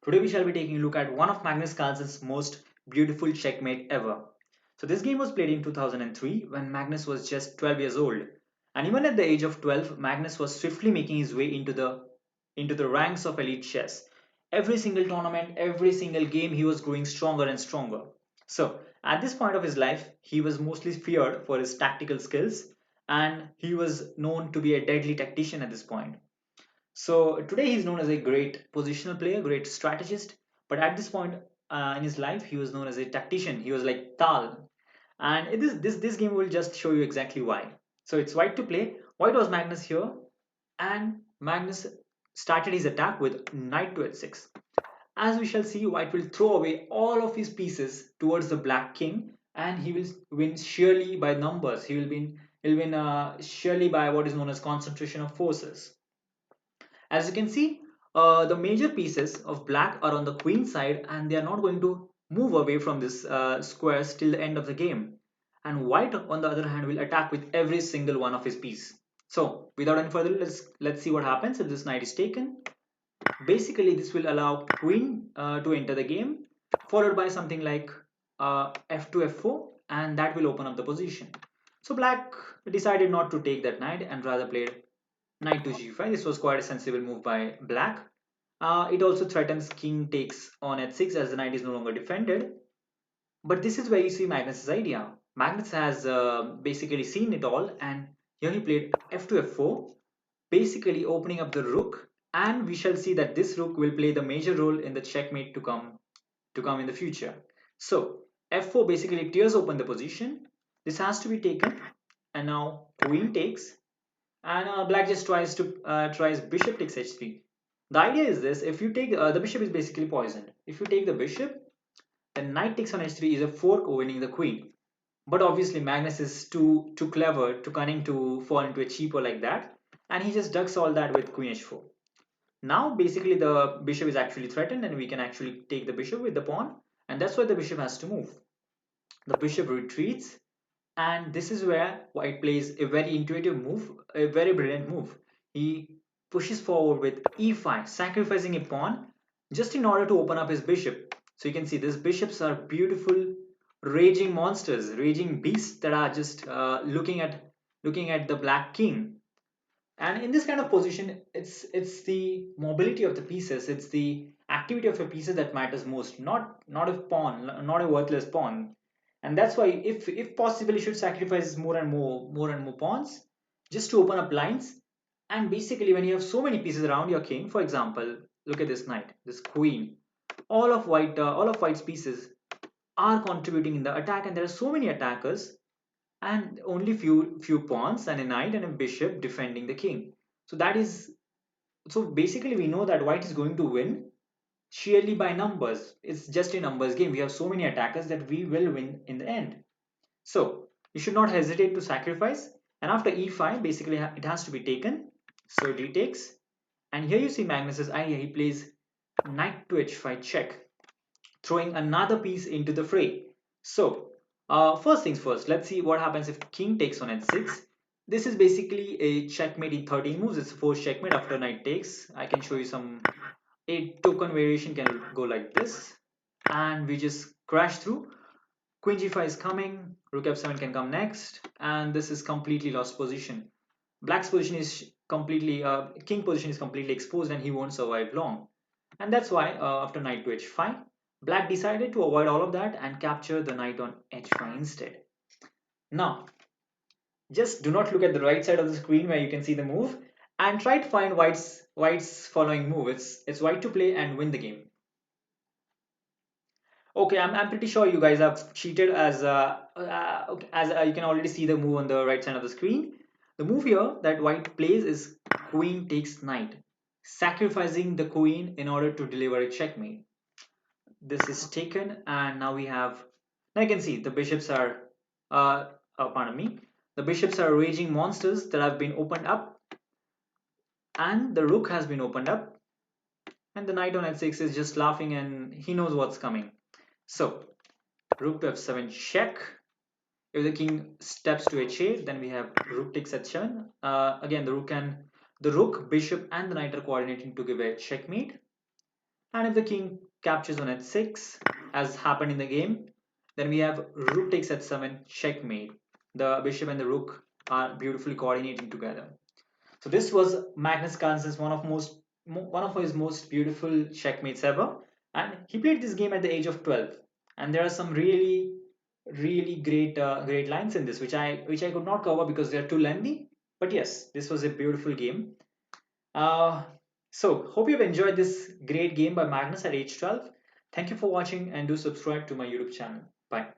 Today we shall be taking a look at one of Magnus Carlsen's most beautiful checkmate ever. So this game was played in 2003 when Magnus was just 12 years old. And even at the age of 12, Magnus was swiftly making his way into the ranks of elite chess. Every single tournament, every single game, he was growing stronger and stronger. So at this point of his life, he was mostly feared for his tactical skills, and he was known to be a deadly tactician at this point. So today he's known as a great positional player, great strategist. But at this point in his life, he was known as a tactician. He was like Tal. And this game will just show you exactly why. So it's white to play. White was Magnus here, and Magnus started his attack with knight to h6. As we shall see, white will throw away all of his pieces towards the black king, and he will win surely by numbers. He'll win surely by what is known as concentration of forces. As you can see, the major pieces of black are on the queen side, and they are not going to move away from this squares till the end of the game. And white, on the other hand, will attack with every single one of his piece. So, without any further, let's see what happens if this knight is taken. Basically, this will allow queen to enter the game, followed by something like f2, f4, and that will open up the position. So black decided not to take that knight and rather played knight to g5. This was quite a sensible move by black. It also threatens king takes on h6 as the knight is no longer defended. But this is where you see Magnus's idea. Magnus has basically seen it all, and here he played f2, f4, basically opening up the rook. And we shall see that this rook will play the major role in the checkmate to come in the future. So f4 basically tears open the position. This has to be taken, and now queen takes, and black just tries bishop takes h3. The idea is this: if you take the bishop is basically poisoned. If you take the bishop, then knight takes on h3 is a fork winning the queen. But obviously Magnus is too clever, too cunning to fall into a cheaper like that, and he just ducks all that with queen h4. Now basically the bishop is actually threatened, and we can actually take the bishop with the pawn, and that's why the bishop has to move. The bishop retreats, and this is where white plays a very intuitive move, a very brilliant move. He pushes forward with e5, sacrificing a pawn just in order to open up his bishop. So you can see these bishops are beautiful, raging monsters, raging beasts that are just looking at the black king. And in this kind of position, it's the mobility of the pieces, it's the activity of the pieces that matters most, not a pawn, not a worthless pawn. And that's why if possible you should sacrifice more and more pawns just to open up lines. And basically when you have so many pieces around your king, for example, look at this knight, this queen, all of white's pieces are contributing in the attack, and there are so many attackers and only few pawns and a knight and a bishop defending the king. So basically we know that white is going to win sheerly by numbers. It's just a numbers game. We have so many attackers that we will win in the end. So you should not hesitate to sacrifice. And after e5, basically it has to be taken. So d takes. And here you see Magnus's idea. He plays knight to h5 check, throwing another piece into the fray. So first things first, let's see what happens if king takes on h6. This is basically a checkmate in 13 moves. It's a forced checkmate after knight takes. I can show you some. A token variation can go like this, and we just crash through. Queen g5 is coming, rook f7 can come next, and this is completely lost position. Black's position is completely, king position is completely exposed, and he won't survive long. And that's why after knight to h5, black decided to avoid all of that and capture the knight on h5 instead. Now, just do not look at the right side of the screen where you can see the move, and try to find white's following move. It's white to play and win the game. Okay, I'm pretty sure you guys have cheated as you can already see the move on the right side of the screen. The move here that white plays is queen takes knight, sacrificing the queen in order to deliver a checkmate. This is taken, and now we have. Now you can see the bishops are. Pardon me. The bishops are raging monsters that have been opened up, and the rook has been opened up, and the knight on h6 is just laughing, and he knows what's coming. So rook to f7 check. If the king steps to h8, then we have rook takes h7. Again, the rook, bishop, and the knight are coordinating to give a checkmate. And if the king captures on h6, as happened in the game, then we have rook takes h7, checkmate. The bishop and the rook are beautifully coordinating together. So this was Magnus Carlsen's one of his most beautiful checkmates ever, and he played this game at the age of 12. And there are some really great lines in this, which I could not cover because they are too lengthy. But yes, this was a beautiful game. Uh, so hope you've enjoyed this great game by Magnus at age 12. Thank you for watching and do subscribe to my YouTube channel. Bye.